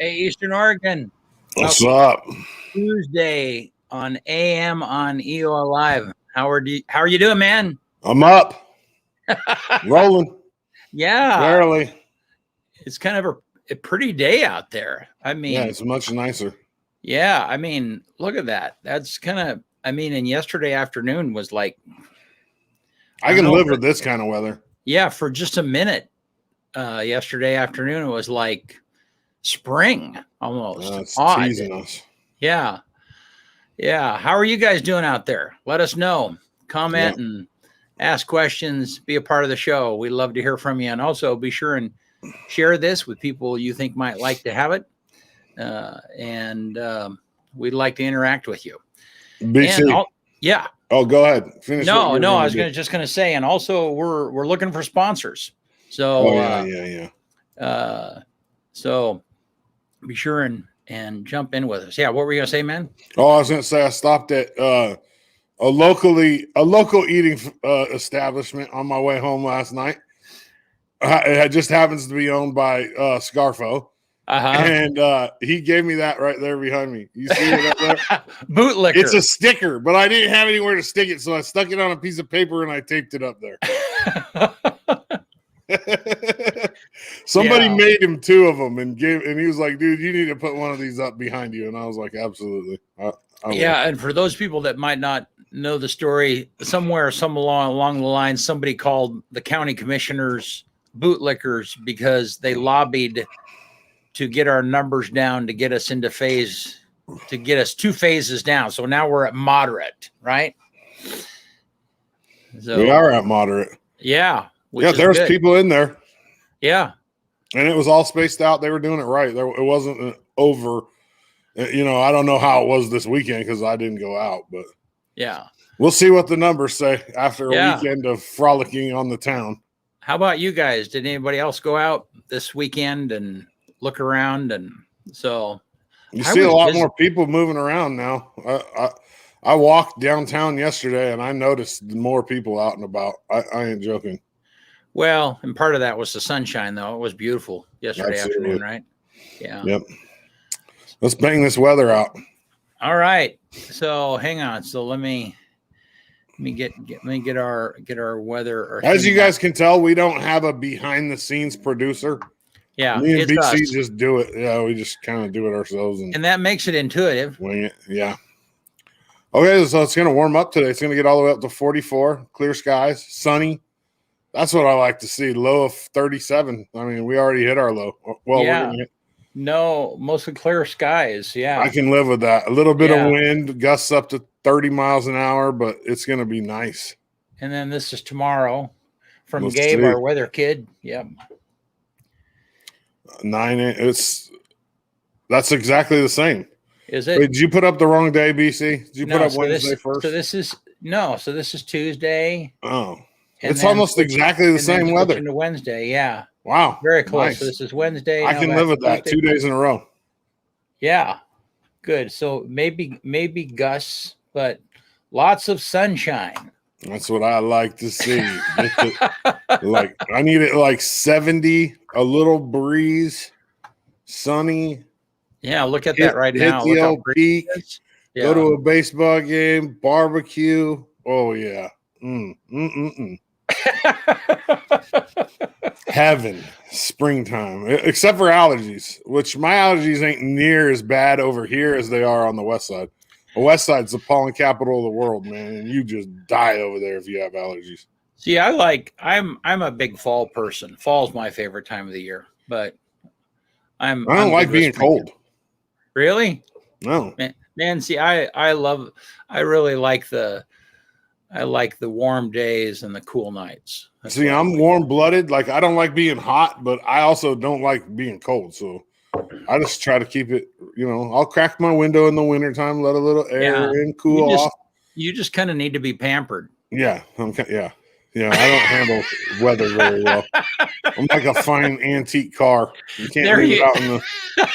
Hey, Eastern Oregon. What's up? Tuesday on AM on EOA Live. How are you doing, man? I'm up, rolling, Yeah, barely. it's kind of a pretty day out there. I mean, Yeah, it's much nicer. yeah, I mean, look at that. That's kind of, and yesterday afternoon was like, I can live with this kind of weather. Yeah, for just a minute. Yesterday afternoon it was like spring almost. It's Odd. teasing us. Yeah. Yeah. How are you guys doing out there? Let us know. Comment and ask questions. Be a part of the show. We'd love to hear from you. And also be sure and share this with people you think might like to have it. We'd like to interact with you. BC. Yeah. Oh, go ahead. Finish. No. I was just going to say, and also we're looking for sponsors. So, so be sure and jump in with us. Yeah. What were you going to say, man? Oh, I was going to say I stopped at a local eating establishment on my way home last night. It just happens to be owned by Scarfo. And he gave me that right there behind me. You see it up there? Bootlicker. It's a sticker, but I didn't have anywhere to stick it, so I stuck it on a piece of paper and I taped it up there. Somebody made him two of them and he was like, dude, you need to put one of these up behind you. And I was like, absolutely. And for those people that might not know the story, somewhere along the line, somebody called the county commissioners bootlickers because they lobbied to get our numbers down, to get us into to get us 2 phases down. So now we're at moderate, right? So we are at moderate. Yeah. There's people in there. Yeah. And it was all spaced out. They were doing it right. It wasn't over. I don't know how it was this weekend because I didn't go out, but yeah, we'll see what the numbers say after a weekend of frolicking on the town. How about you guys? Did anybody else go out this weekend and look around? And so you see a lot more people moving around now. I walked downtown yesterday and I noticed more people out and about. I ain't joking. Well, and part of that was the sunshine, though. It was beautiful yesterday afternoon, right? Yeah. Yep. Let's bang this weather out. All right. So hang on. So let me get our weather. As you guys can tell, we don't have a behind the scenes producer. Yeah. Me and BC just do it. Yeah, we just kind of do it ourselves. And that makes it intuitive. Wing it. Yeah. Okay, so it's going to warm up today. It's going to get all the way up to 44, clear skies, sunny. That's what I like to see. Low of 37. I mean, we already hit our low. Well, we're going to hit. No, mostly clear skies. Yeah. I can live with that. A little bit of wind, gusts up to 30 miles an hour, but it's going to be nice. And then this is tomorrow from Gabe, our weather kid. Yep. 9. That's exactly the same. Is it? Wait, did you put up the wrong day, BC? Did you put up Wednesday first? So this is Tuesday. Oh. It's almost exactly the same weather. Into Wednesday, yeah. Wow. Very close. Nice. So this is Wednesday. I can live with that. 2 days in a row. Yeah. Good. So maybe gusts, but lots of sunshine. That's what I like to see. I need it like 70, a little breeze, sunny. Yeah, look at that right now. Hit the old peak. Yeah. Go to a baseball game, barbecue. Oh yeah. Heaven, springtime, except for allergies, which my allergies ain't near as bad over here as they are on the west side. The west side's the pollen capital of the world, man, and you just die over there if you have allergies. See, I'm a big fall person. Fall's my favorite time of the year, but I don't like being cold. Really? No. Man, see, I really like the warm days and the cool nights. See, I'm warm-blooded. Like, I don't like being hot, but I also don't like being cold. So I just try to keep it, I'll crack my window in the wintertime, let a little air in, cool off. You just kind of need to be pampered. Yeah. Yeah, I don't handle weather very well. I'm like a fine antique car. You can't leave it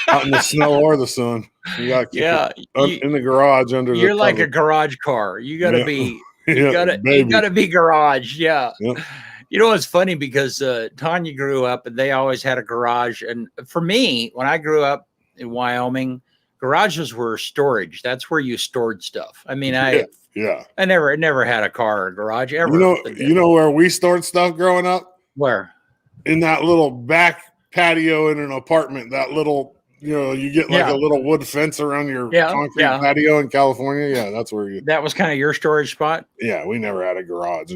out in the snow or the sun. You got to keep it in the garage under the You're like cover. a garage car. You got to be you gotta be garage. Yeah. Yep. It's funny because Tanya grew up and they always had a garage. And for me, when I grew up, in Wyoming, garages were storage. That's where you stored stuff. I mean, Yeah. I never had a car or a garage ever. You know where we stored stuff growing up? Where? In that little back patio in an apartment. That little, you get like a little wood fence around your concrete patio in California. Yeah, that's where that was kind of your storage spot. Yeah, we never had a garage.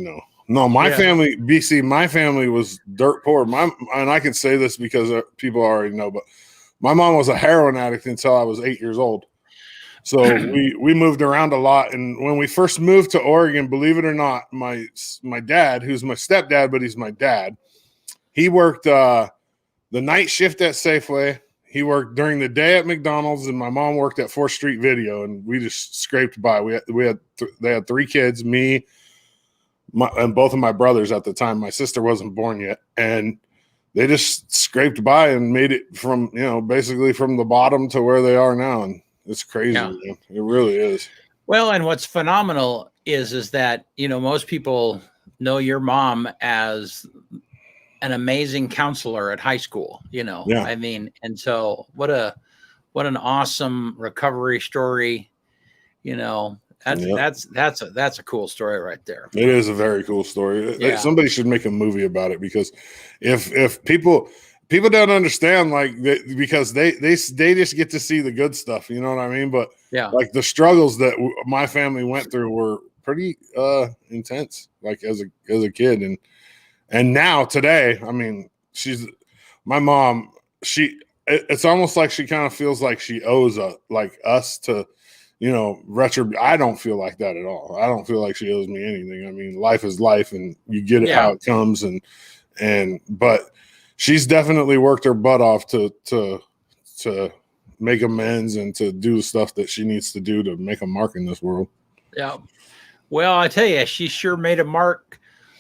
No, my family, BC, my family was dirt poor. And I can say this because people already know, but my mom was a heroin addict until I was 8 years old. So we moved around a lot. And when we first moved to Oregon, believe it or not, my dad, who's my stepdad, but he's my dad, he worked the night shift at Safeway. He worked during the day at McDonald's, and my mom worked at 4th Street Video, and we just scraped by. They had 3 kids, me, and both of my brothers at the time. My sister wasn't born yet, and they just scraped by and made it from, basically from the bottom to where they are now. And it's crazy. Man. It really is. Well, and what's phenomenal is that, most people know your mom as an amazing counselor at high school, I mean, and so what an awesome recovery story, that's a cool story right there. It is a very cool story. Yeah. Somebody should make a movie about it, because if people don't understand, because they just get to see the good stuff, you know what I mean? But like the struggles that my family went through were pretty intense, like as a kid. And now today, I mean, my mom, it's almost like she kind of feels like she owes us to, I don't feel like that at all. I don't feel like she owes me anything. I mean, life is life, and you get it how it comes. But she's definitely worked her butt off to make amends and to do the stuff that she needs to do to make a mark in this world. Yeah. Well, I tell you, she sure made a mark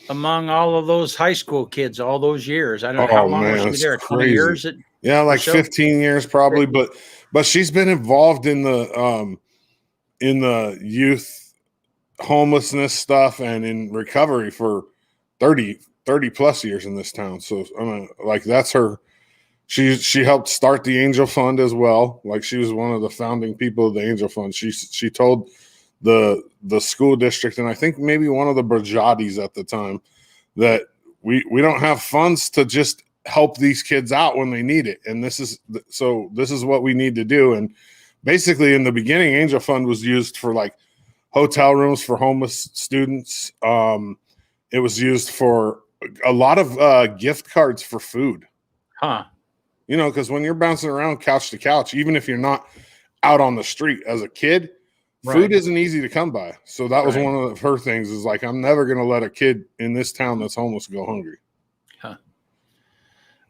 among all of those high school kids all those years. I don't know how long was she there, 20 years? Like 15 years probably, but she's been involved in the youth homelessness stuff and in recovery for 30 plus years in this town. So that's her. She helped start the Angel Fund as well. Like, she was one of the founding people of the Angel Fund. She told the school district, and I think maybe one of the Brajatis at the time, that we don't have funds to just help these kids out when they need it. And this is what we need to do. And basically in the beginning, Angel Fund was used for like hotel rooms for homeless students. It was used for a lot of gift cards for food. Huh. Because when you're bouncing around couch to couch, even if you're not out on the street as a kid, food isn't easy to come by. So that was one of her things, is like, I'm never going to let a kid in this town that's homeless go hungry. Huh.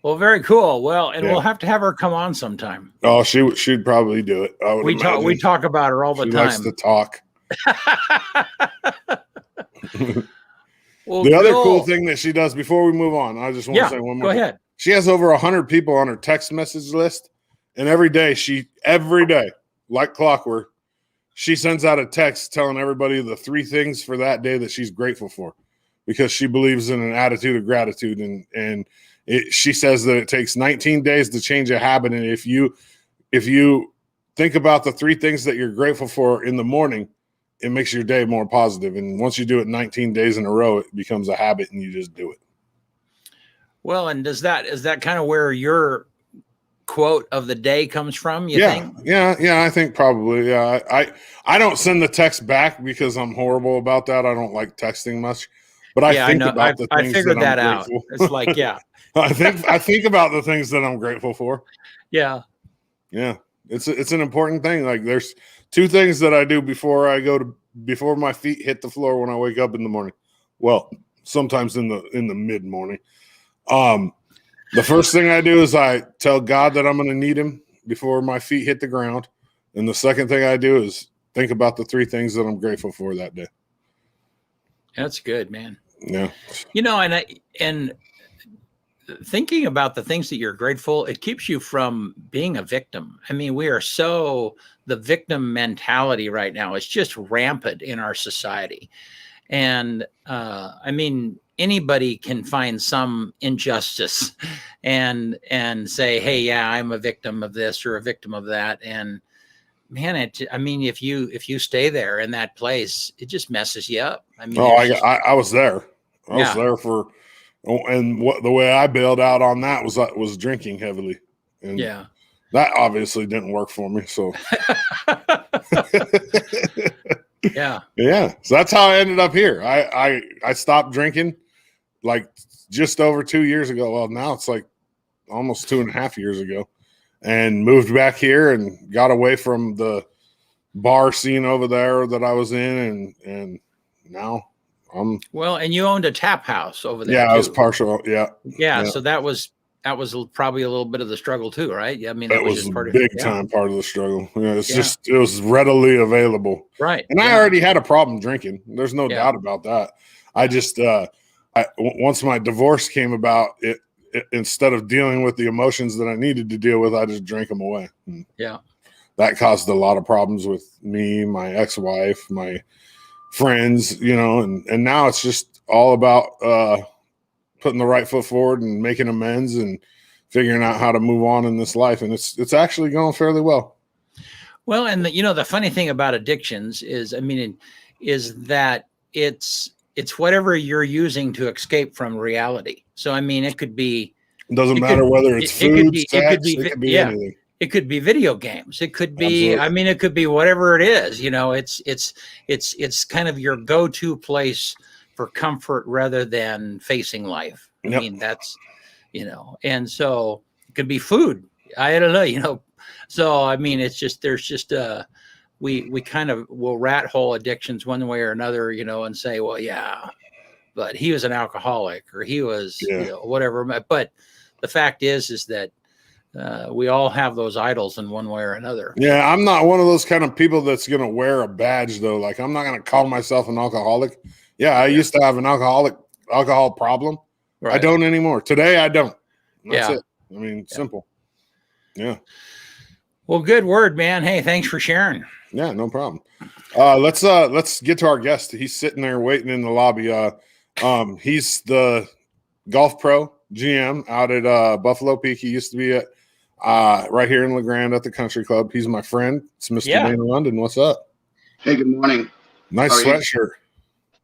Well, very cool. Well, and we'll have to have her come on sometime. Oh, she'd probably do it. We talk about her all the time. She likes to talk. Well, the other cool thing that she does, before we move on, I just want to say one more. Go ahead. She has over 100 people on her text message list, and every day, like clockwork, she sends out a text telling everybody the 3 things for that day that she's grateful for, because she believes in an attitude of gratitude. And she says that it takes 19 days to change a habit. And if you think about the 3 things that you're grateful for in the morning, it makes your day more positive. And once you do it 19 days in a row, it becomes a habit and you just do it. Well, and is that kind of where your quote of the day comes from, you think? Yeah, I think probably. Yeah. I don't send the text back because I'm horrible about that. I don't like texting much. But I think about the things I figured that I'm out. grateful. It's like, I think about the things that I'm grateful for. Yeah. Yeah. It's an important thing. Like, there's 2 things that I do before my feet hit the floor when I wake up in the morning. Well, sometimes in the mid morning. The first thing I do is I tell God that I'm going to need him before my feet hit the ground. And the second thing I do is think about the 3 things that I'm grateful for that day. That's good, man. Yeah. And thinking about the things that you're grateful, it keeps you from being a victim. I mean, the victim mentality right now is just rampant in our society. And I mean, anybody can find some injustice and say, hey, yeah, I'm a victim of this or a victim of that. And man, I mean, if you stay there in that place, it just messes you up. I mean, I was there. I was Yeah. there and the way I bailed out on that was drinking heavily. And yeah. that obviously didn't work for me. So Yeah. yeah. So that's how I ended up here. I stopped drinking like just over 2 years ago. Well, now it's like almost 2.5 years ago, and moved back here and got away from the bar scene over there that I was in. And now well, and you owned a tap house over there. Yeah, too. I was partial. Yeah. Yeah. So that was probably a little bit of the struggle too, right? Yeah. I mean, That was just a big time part of the struggle. Yeah, Yeah. It was readily available. Right. And I already had a problem drinking. There's no Yeah. doubt about that. I just, once my divorce came about, instead of dealing with the emotions that I needed to deal with, I just drank them away. And Yeah. that caused a lot of problems with me, my ex-wife, my friends, and now it's just all about putting the right foot forward and making amends and figuring out how to move on in this life. And it's actually going fairly well. Well, and the funny thing about addictions is, I mean, is that it's whatever you're using to escape from reality. So, I mean, it could be, it doesn't matter whether it's food, sex, it could be anything. It could be video games. It could be, Absolutely. I mean, it could be whatever it is, it's kind of your go-to place for comfort rather than facing life. I mean, that's, and so it could be food. I don't know, so, I mean, it's just, there's just, we kind of will rat hole addictions one way or another, and say, well, yeah, but he was an alcoholic or he was, whatever. But the fact is that we all have those idols in one way or another. Yeah, I'm not one of those kind of people that's going to wear a badge, though. Like, I'm not going to call myself an alcoholic. Yeah, I used to have an alcohol problem. Right. I don't anymore. Today, I don't. That's it. I mean, simple. Yeah. Well, good word, man. Hey, thanks for sharing. Yeah, no problem. Let's get to our guest. He's sitting there waiting in the lobby. He's the golf pro GM out at Buffalo Peak. He used to be at right here in LeGrand at the Country Club. He's my friend. It's Mr. Dana Londin. What's up? Hey, good morning. Nice sweatshirt.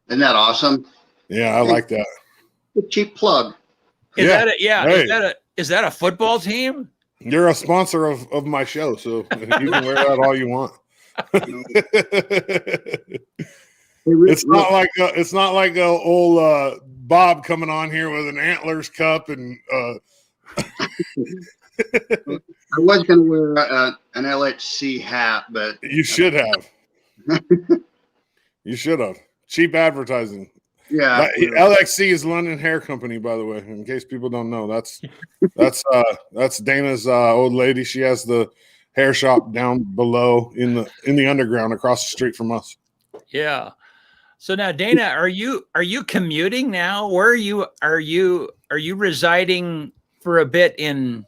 Isn't that awesome? Yeah, I like that. A cheap plug. Is that a football team? You're a sponsor of my show, so you can wear that all you want. It's not like old Bob coming on here with an Antlers cup and. I was going to wear an LHC hat, but you should have. You should have. Cheap advertising. Yeah. LXC is London Hair Company, by the way. In case people don't know, that's Dana's old lady. She has the hair shop down below in the underground across the street from us. Yeah. So now, Dana, are you commuting now? Where are you residing for a bit in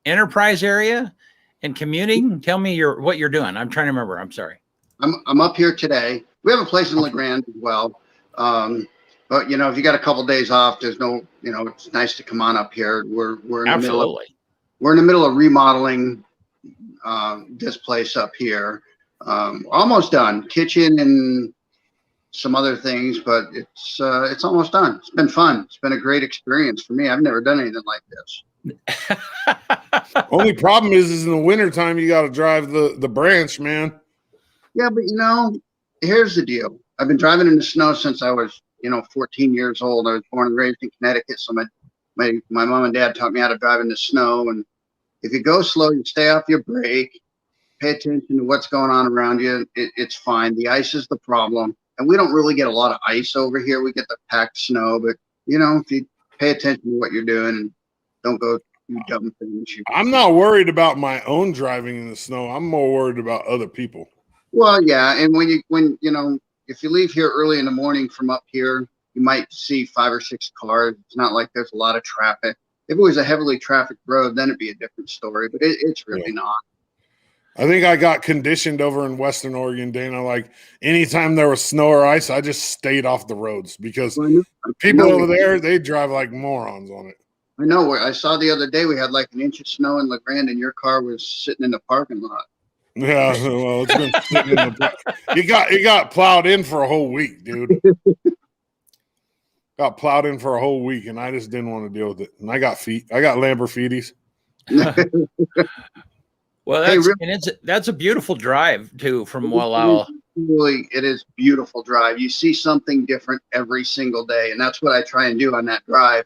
Enterprise area and commuting? Tell me what you're doing. I'm trying to remember. I'm sorry. I'm up here today. We have a place in LeGrand as well. But if you got a couple of days off, there's no, it's nice to come on up here. We're in the middle of remodeling this place up here. Almost done. Kitchen and some other things, but it's almost done. It's been fun. It's been a great experience for me. I've never done anything like this. Only problem is in the wintertime you got to drive the branch, man. Yeah, but here's the deal. I've been driving in the snow since I was 14 years old. I was born and raised in Connecticut, so my mom and dad taught me how to drive in the snow. And if you go slow, you stay off your brake, pay attention to what's going on around you. It's fine. The ice is the problem, and we don't really get a lot of ice over here. We get the packed snow, but if you pay attention to what you're doing and don't go do dumb things. I'm not worried about my own driving in the snow. I'm more worried about other people. Well, yeah, and when if you leave here early in the morning from up here, you might see 5 or 6 cars. It's not like there's a lot of traffic. If it was a heavily trafficked road, then it'd be a different story, but it's really not. I think I got conditioned over in Western Oregon, Dana. Like anytime there was snow or ice, I just stayed off the roads because people over there, they drive like morons on it. I know. I saw the other day we had like an inch of snow in LeGrand, and your car was sitting in the parking lot. Yeah, well, it's been sitting in the. It got plowed in for a whole week, dude. Got plowed in for a whole week, and I just didn't want to deal with it. And I got Lamborghinis. Well, that's a beautiful drive too from Wallowa. Really, it is beautiful drive. You see something different every single day, and that's what I try and do on that drive.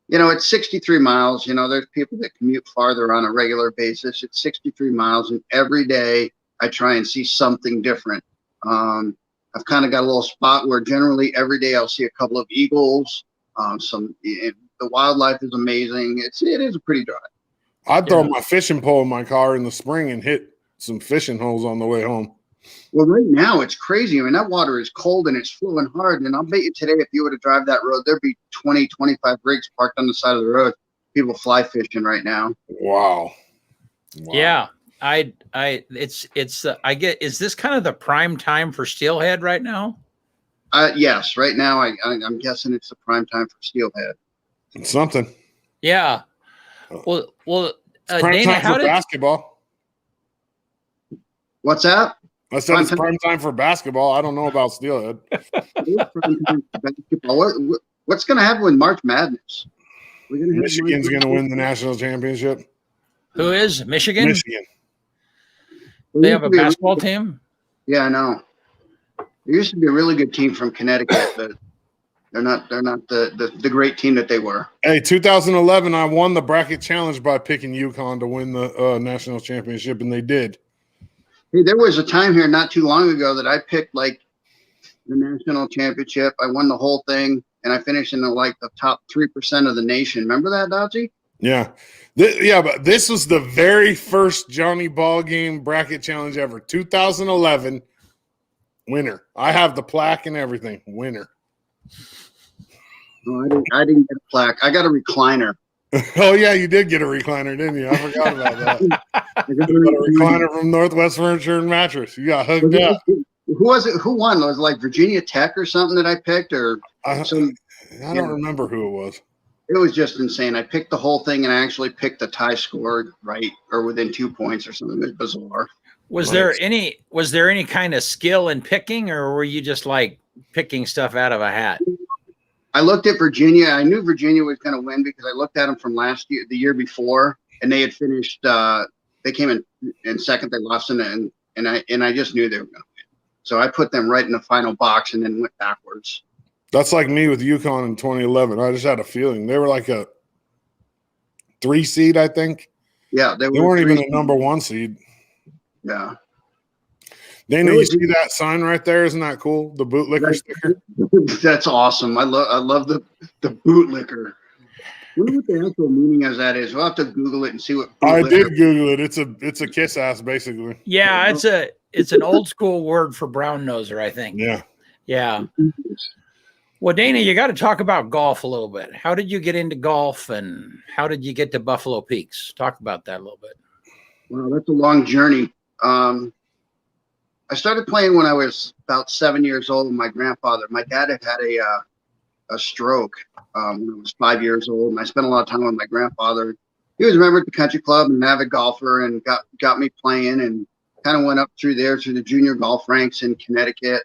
It's 63 miles. There's people that commute farther on a regular basis. It's 63 miles, and every day I try and see something different. I've kind of got a little spot where generally every day I'll see a couple of eagles. The wildlife is amazing. It is a pretty drive. I'd throw my fishing pole in my car in the spring and hit some fishing holes on the way home. Well, right now it's crazy. I mean, that water is cold and it's flowing hard. And I'll bet you today, if you were to drive that road, there'd be 20, 25 rigs parked on the side of the road. People fly fishing right now. Wow. Yeah. I get, is this kind of the prime time for steelhead right now? Yes. Right now, I'm guessing it's the prime time for steelhead. It's something. Yeah. Well, prime Dana, time for basketball. What's that? I said it's prime time for basketball. I don't know about steelhead. What's going to happen with March Madness? Michigan's going to win the national championship. Who is Michigan? Michigan. They have a basketball team? Yeah, I know. There used to be a really good team from Connecticut, but they're not the great team that they were. Hey, 2011, I won the bracket challenge by picking UConn to win the national championship, and they did. Hey, there was a time here not too long ago that I picked like the national championship. I won the whole thing, and I finished in the top 3% of the nation. Remember that, Dodgy? Yeah. But this was the very first Johnny Ball Game bracket challenge ever. 2011, winner. I have the plaque and everything. Winner. No, I didn't get a plaque. I got a recliner. Oh, yeah, you did get a recliner, didn't you? I forgot about that. I got a recliner from Northwest Furniture and Mattress. You got hooked up. Who was it? Who won? Was it like Virginia Tech or something that I picked? Or I don't remember who it was. It was just insane. I picked the whole thing, and I actually picked the tie score right or within 2 points or something. It was bizarre. Was there any kind of skill in picking, or were you just like picking stuff out of a hat? I looked at Virginia. I knew Virginia was going to win because I looked at them from last year, the year before, and they had finished. They came in second. They lost and I just knew they were going to win. So I put them right in the final box and then went backwards. That's like me with UConn in 2011. I just had a feeling they were like a 3 seed, I think. Yeah, they weren't even a number 1 seed. Yeah. Dana, you see that sign right there? Isn't that cool? The bootlicker sticker. That's awesome. I love the bootlicker. I wonder what the actual meaning of that is. We'll have to Google it and see what. I did Google it. It's a kiss ass, basically. Yeah, it's an old school word for brown noser, I think. Yeah. Yeah. Well, Dana, you got to talk about golf a little bit. How did you get into golf, and how did you get to Buffalo Peaks? Talk about that a little bit. Well, that's a long journey. I started playing when I was about 7 years old with my grandfather. My dad had a stroke when I was 5 years old, and I spent a lot of time with my grandfather. He was a member at the country club and an avid golfer, and got me playing, and kind of went up through the junior golf ranks in Connecticut.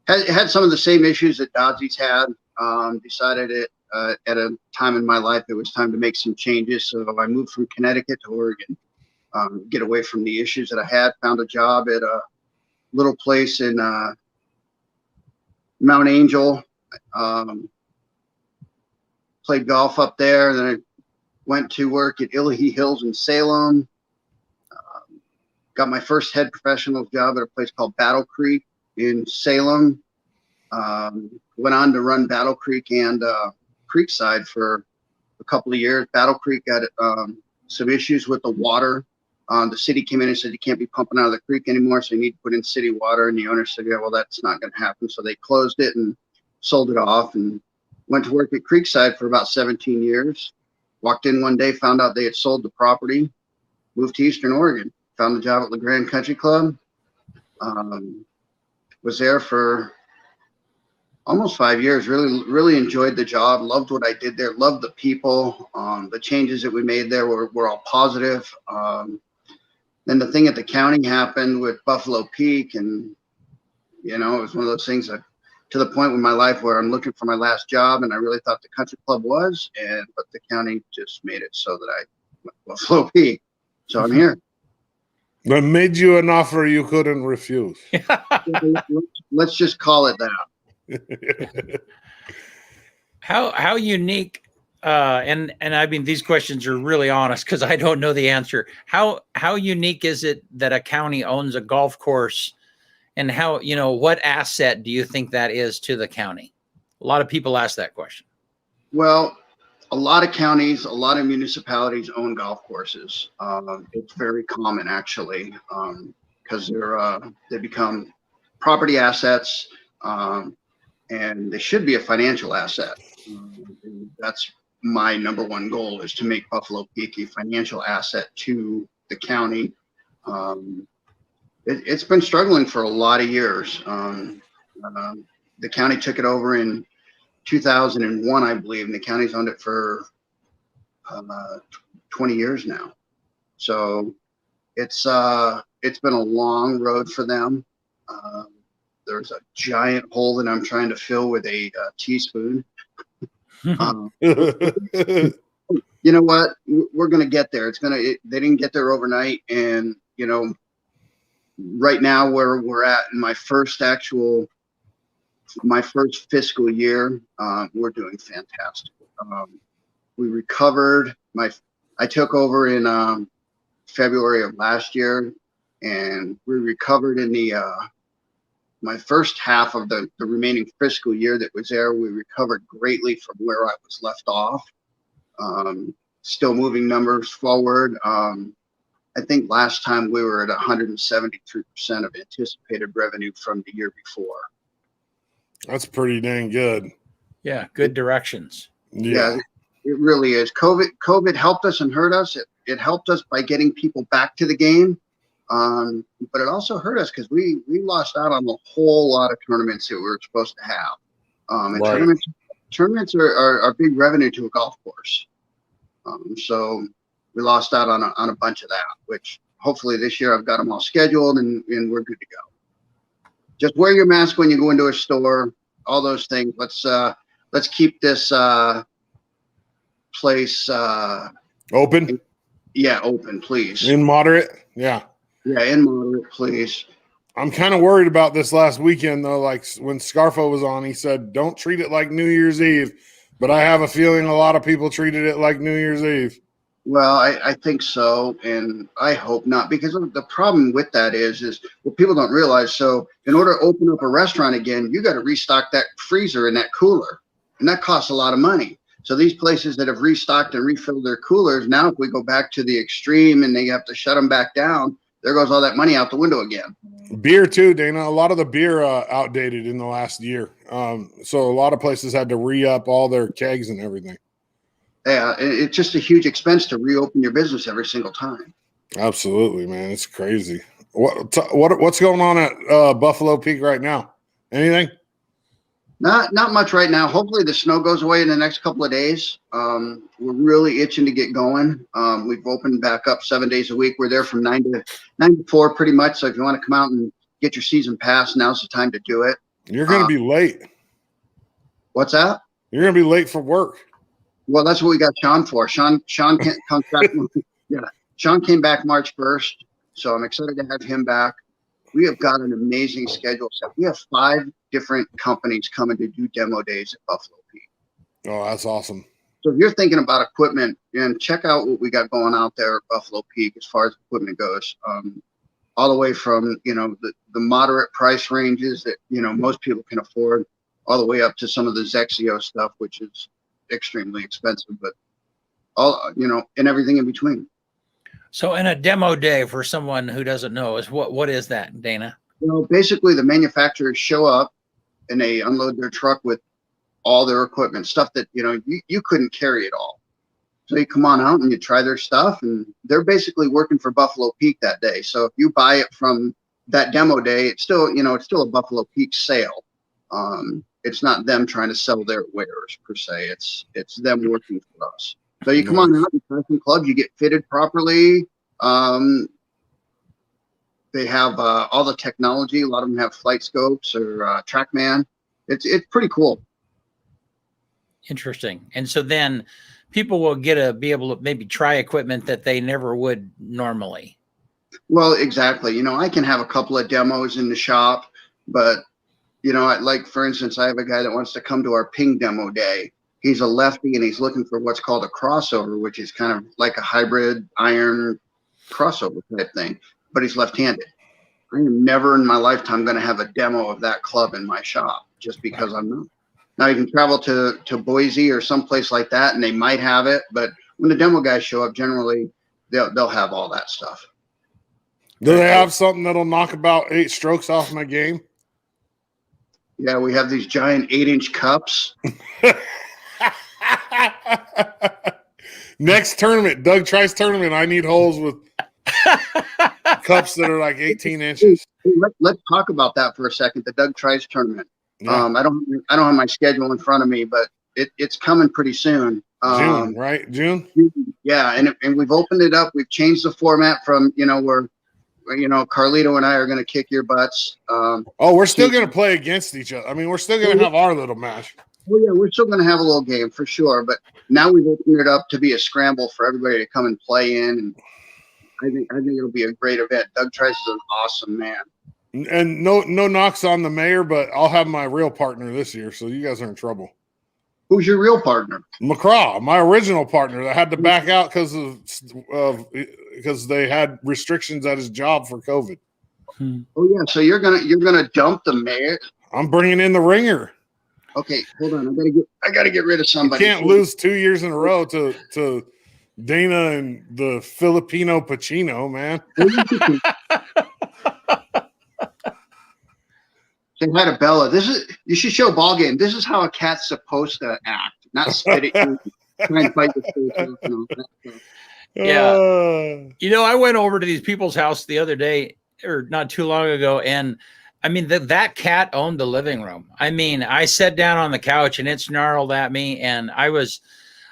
Had some of the same issues that Dodsy's had. Decided at a time in my life it was time to make some changes, so I moved from Connecticut to Oregon. Get away from the issues that I had. Found a job at a little place in Mount Angel. Played golf up there. Then I went to work at Illahee Hills in Salem. Got my first head professional job at a place called Battle Creek in Salem. Went on to run Battle Creek and Creekside for a couple of years. Battle Creek got some issues with the water. The city came in and said you can't be pumping out of the creek anymore, so you need to put in city water. And the owner said, yeah, well, that's not going to happen. So they closed it and sold it off, and went to work at Creekside for about 17 years. Walked in one day, found out they had sold the property. moved to Eastern Oregon, found a job at LeGrand Country Club. Was there for almost 5 years. Really enjoyed the job. Loved what I did there. Loved the people. The changes that we made there were all positive. Then the thing at the county happened with Buffalo Peak, and it was one of those things that, to the point in my life where I'm looking for my last job, and I really thought the country club was, but the county just made it so that I went to Buffalo Peak. So I'm here. They made you an offer you couldn't refuse. Let's just call it that. How unique, and I mean, these questions are really honest because I don't know the answer. How unique is it that a county owns a golf course, and how, what asset do you think that is to the county? A lot of people ask that question. Well, a lot of counties, a lot of municipalities own golf courses. It's very common, actually, because they become property assets, and they should be a financial asset. That's my number one goal, is to make Buffalo Peak a financial asset to the county. It's been struggling for a lot of years. The county took it over in 2001, I believe, and the county's owned it for 20 years now. So it's been a long road for them. There's a giant hole that I'm trying to fill with a teaspoon. You know what? We're going to get there. They didn't get there overnight. And, right now where we're at in my first fiscal year, we're doing fantastic. We recovered. I took over in February of last year, and we recovered in my first half of the remaining fiscal year that was there. We recovered greatly from where I was left off. Still moving numbers forward. I think last time we were at 173% of anticipated revenue from the year before. That's pretty dang good. Yeah, good directions. Yeah, it really is. COVID helped us and hurt us. It helped us by getting people back to the game, but it also hurt us because we lost out on a whole lot of tournaments that we were supposed to have. And right. tournaments are big revenue to a golf course. So we lost out on a bunch of that, which hopefully this year I've got them all scheduled and we're good to go. Just wear your mask when you go into a store, all those things. Let's keep this place Open? Yeah, open, please. In moderate? Yeah. Yeah, in moderate, please. I'm kind of worried about this last weekend, though. Like when Scarfo was on, he said, don't treat it like New Year's Eve. But I have a feeling a lot of people treated it like New Year's Eve. Well, I think so, and I hope not, because the problem with that is what people don't realize. So in order to open up a restaurant again, you got to restock that freezer and that cooler, and that costs a lot of money. So these places that have restocked and refilled their coolers, now if we go back to the extreme and they have to shut them back down, there goes all that money out the window again. Beer too, Dana. A lot of the beer outdated in the last year. So a lot of places had to re-up all their kegs and everything. Yeah, it's just a huge expense to reopen your business every single time. Absolutely, man. It's crazy. What's going on at Buffalo Peak right now? Anything? Not much right now. Hopefully the snow goes away in the next couple of days. We're really itching to get going. We've opened back up 7 days a week. We're there from 9 to 4 pretty much. So if you want to come out and get your season pass, now's the time to do it. You're going to be late. What's that? You're going to be late for work. Well, that's what we got Sean for. Sean comes back. Yeah, Sean came back March 1st, so I'm excited to have him back. We have got an amazing schedule set. We have 5 different companies coming to do demo days at Buffalo Peak. Oh, that's awesome. So if you're thinking about equipment, and check out what we got going out there at Buffalo Peak as far as equipment goes. All the way from the moderate price ranges that most people can afford, all the way up to some of the Zexio stuff, which is extremely expensive, but all and everything in between. So in a demo day, for someone who doesn't know, is what is that, Dana? Basically the manufacturers show up and they unload their truck with all their equipment, stuff that you couldn't carry it all. So you come on out and you try their stuff, and they're basically working for Buffalo Peak that day. So if you buy it from that demo day, it's still, it's still a Buffalo Peak sale. It's not them trying to sell their wares per se. It's them working for us. So you come on out, you try some clubs, you get fitted properly. They have all the technology. A lot of them have flight scopes or TrackMan. It's pretty cool. Interesting. And so then people will be able to maybe try equipment that they never would normally. Well, exactly. I can have a couple of demos in the shop, but like for instance, I have a guy that wants to come to our ping demo day. He's a lefty and he's looking for what's called a crossover, which is kind of like a hybrid iron crossover type thing, but he's left-handed. I am never in my lifetime going to have a demo of that club in my shop just because I'm not. Now you can travel to Boise or someplace like that and they might have it, but when the demo guys show up, generally they'll have all that stuff. Do they have something that'll knock about 8 strokes off my game? Yeah, we have these giant 8-inch cups. Next tournament, Doug Trice tournament, I need holes with cups that are like 18 inches. Let's talk about that for a second. The Doug Trice tournament. Yeah. I don't have my schedule in front of me, but it's coming pretty soon. June, right? June? Yeah, and we've opened it up. We've changed the format from where Carlito and I are going to kick your butts. We're still going to play against each other. I mean, we're still going to have our little match. Oh yeah, we're still going to have a little game for sure. But now we've opened it up to be a scramble for everybody to come and play in. And I think it'll be a great event. Doug Trice is an awesome man. And no knocks on the mayor, but I'll have my real partner this year, so you guys are in trouble. Who's your real partner? McCraw, my original partner that had to back out because they had restrictions at his job for COVID. Oh yeah, so you're gonna dump the mayor? I'm bringing in the ringer. Okay, hold on. I gotta get rid of somebody. You can't lose 2 years in a row to Dana and the Filipino Pacino, man. Say hi to Bella. You should show ball game. This is how a cat's supposed to act, not spit at you, try and fight your face. Yeah. I went over to these people's house the other day, or not too long ago, and I mean that cat owned the living room. I mean, I sat down on the couch and it snarled at me, and I was,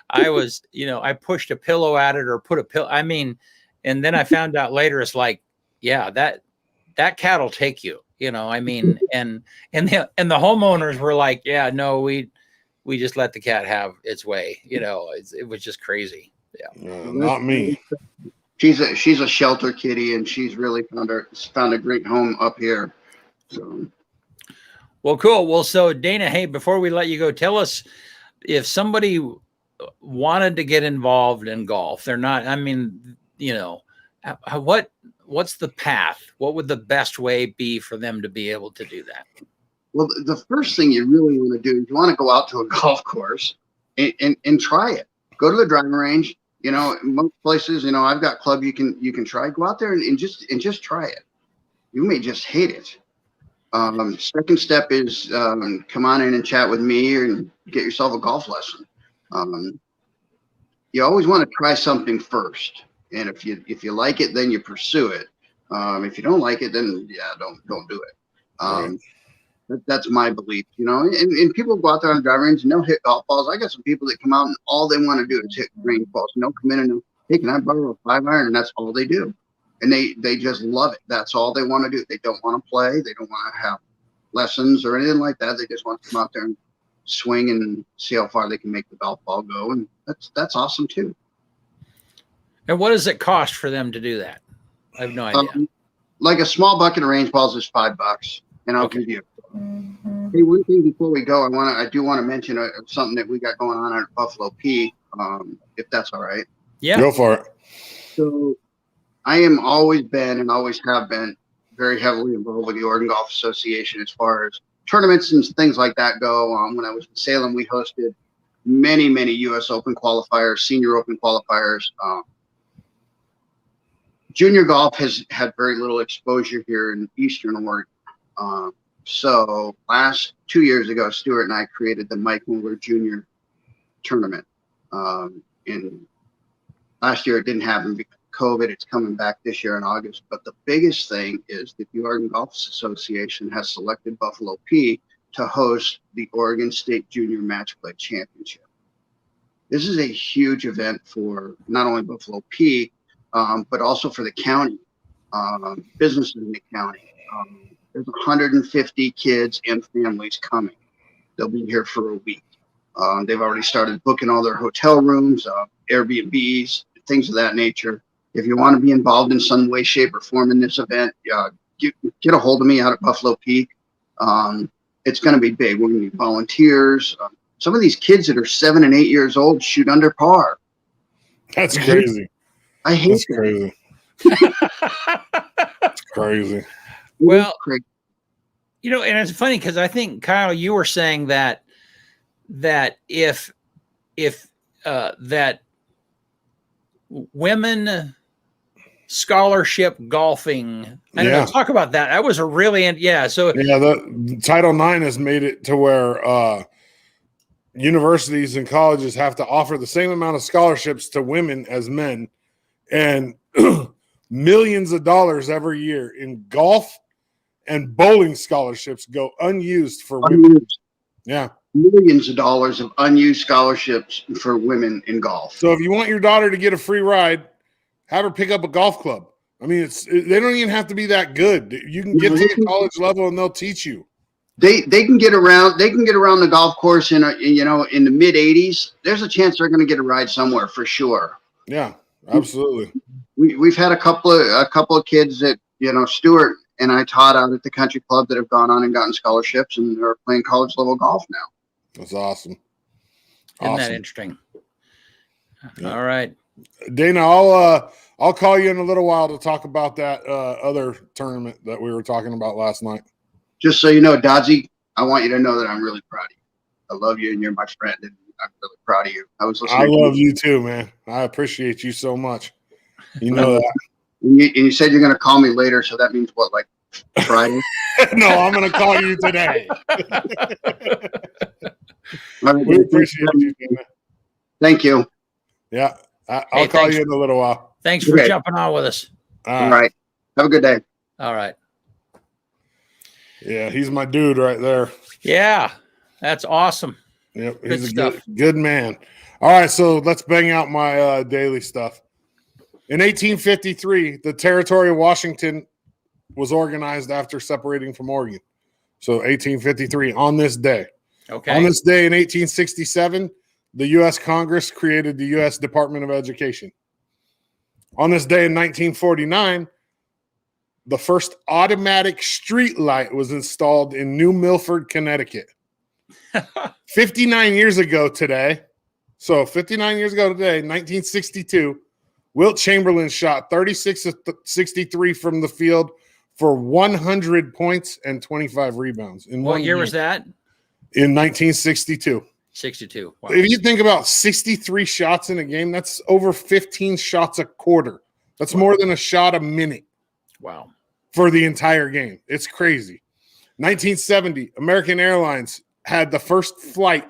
I pushed a pillow at it or put a pillow. I mean, and then I found out later it's like, yeah, that cat will take you. I mean, and the homeowners were like, yeah, no, we just let the cat have its way. It was just crazy. Yeah. Not me. She's a shelter kitty, and she's really found a great home up here. So, well, cool. Well, so Dana, hey, before we let you go, tell us if somebody wanted to get involved in golf. They're not. I mean, what's the path? What would the best way be for them to be able to do that? Well, the first thing you really want to do is you want to go out to a golf course and try it. Go to the driving range. Most places, I've got club you can try. Go out there and just try it. You may just hate it. Second step is come on in and chat with me and get yourself a golf lesson. You always want to try something first. And if you like it, then you pursue it. If you don't like it, then don't do it. That's my belief, and people go out there on the driving range and they'll hit golf balls. I got some people that come out and all they want to do is hit range balls. They'll come in and hey, can I borrow a 5-iron? And that's all they do. And they just love it. That's all they want to do. They don't want to play. They don't want to have lessons or anything like that. They just want to come out there and swing and see how far they can make the golf ball go. And that's awesome too. And what does it cost for them to do that? I have no idea. Like a small bucket of range balls is $5, and I'll give you. Hey, one thing before we go, I do want to mention something that we got going on at Buffalo Peak, if that's all right. Yeah, go for it. So, I am always been and always have been very heavily involved with the Oregon Golf Association as far as tournaments and things like that go. When I was in Salem, we hosted many U.S. Open qualifiers, senior Open qualifiers. Junior golf has had very little exposure here in Eastern Oregon. So last 2 years ago, Stuart and I created the Mike Mueller Jr. tournament in Last year it didn't happen because of COVID. It's coming back this year in August. But the biggest thing is that the Oregon Golf Association has selected Buffalo P to host the Oregon State Junior Match Play Championship. This is a huge event for not only Buffalo P, but also for the county, businesses in the county. There's 150 kids and families coming. They'll be here for a week. They've already started booking all their hotel rooms, Airbnbs, things of that nature. If you want to be involved in some way, shape, or form in this event, get a hold of me out at Buffalo Peak. It's going to be big. We're going to need volunteers. Some of these kids that are 7 and 8 years old shoot under par. That's crazy. I hate That's that. crazy. That's crazy. Well, Crazy. you know, and it's funny because I think, Kyle, you were saying that if that women scholarship golfing, I don't know, talk about that. That was a really, So the Title IX has made it to where universities and colleges have to offer the same amount of scholarships to women as men, and millions of dollars every year in golf and bowling scholarships go unused for women. Yeah. Millions of dollars of unused scholarships for women in golf. So if you want your daughter to get a free ride, have her pick up a golf club. I mean, they don't even have to be that good. You can get to the college level and they'll teach you. They can get around. They can get around the golf course in the mid 80s. There's a chance they're going to get a ride somewhere for sure. Yeah, absolutely. We've had a couple of kids that Stuart and I taught out at the country club that have gone on and gotten scholarships and are playing college level golf now. That's awesome. Isn't that interesting? Yeah. All right, Dana, I'll call you in a little while to talk about that other tournament that we were talking about last night. Just so you know, Dodzy, I want you to know that I'm really proud of you. I love you and you're my friend, and I'm really proud of you. I love you too, man. I appreciate you so much. You know that. And you said you're going to call me later, so that means what, like Friday? No, I'm going to call you today. We appreciate you, Dana. Thank you. Yeah, I'll call you in a little while. Thanks for jumping on with us. All right. Have a good day. All right. Yeah, he's my dude right there. Yeah, that's awesome. Yep, he's a good man. All right, so let's bang out my daily stuff. In 1853, the territory of Washington was organized after separating from Oregon. So 1853, on this day. Okay. On this day in 1867, the U.S. Congress created the U.S. Department of Education. On this day in 1949, the first automatic street light was installed in New Milford, Connecticut. 59 years ago today, 1962, Wilt Chamberlain shot 36 of 63 from the field for 100 points and 25 rebounds. What year was that? In 1962. 62. Wow. If you think about 63 shots in a game, that's over 15 shots a quarter. That's more than a shot a minute. Wow. For the entire game. It's crazy. 1970, American Airlines had the first flight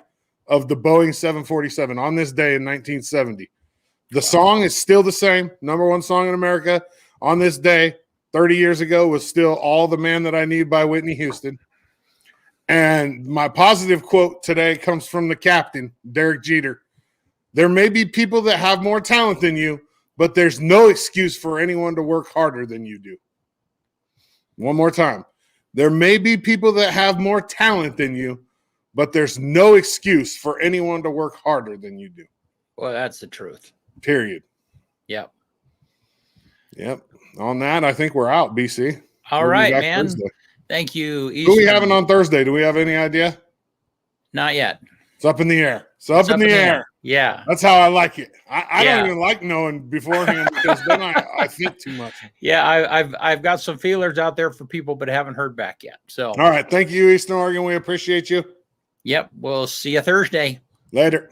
of the Boeing 747 on this day in 1970. The song is still the same. Number one song in America on this day 30 years ago was still All the Man That I Need by Whitney Houston. And my positive quote today comes from the captain, Derek Jeter. There may be people that have more talent than you, but there's no excuse for anyone to work harder than you do. One more time. There may be people that have more talent than you, but there's no excuse for anyone to work harder than you do. Well, that's the truth. Period. Yep. On that, I think we're out, BC. All right, man. Thursday. Thank you. Who are we having on Thursday? Do we have any idea? Not yet. It's up in the air. It's up in the air. Yeah. That's how I like it. I don't even like knowing beforehand because then I think too much. Yeah, I've got some feelers out there for people, but haven't heard back yet. So all right. Thank you, Eastern Oregon. We appreciate you. Yep. We'll see you Thursday. Later.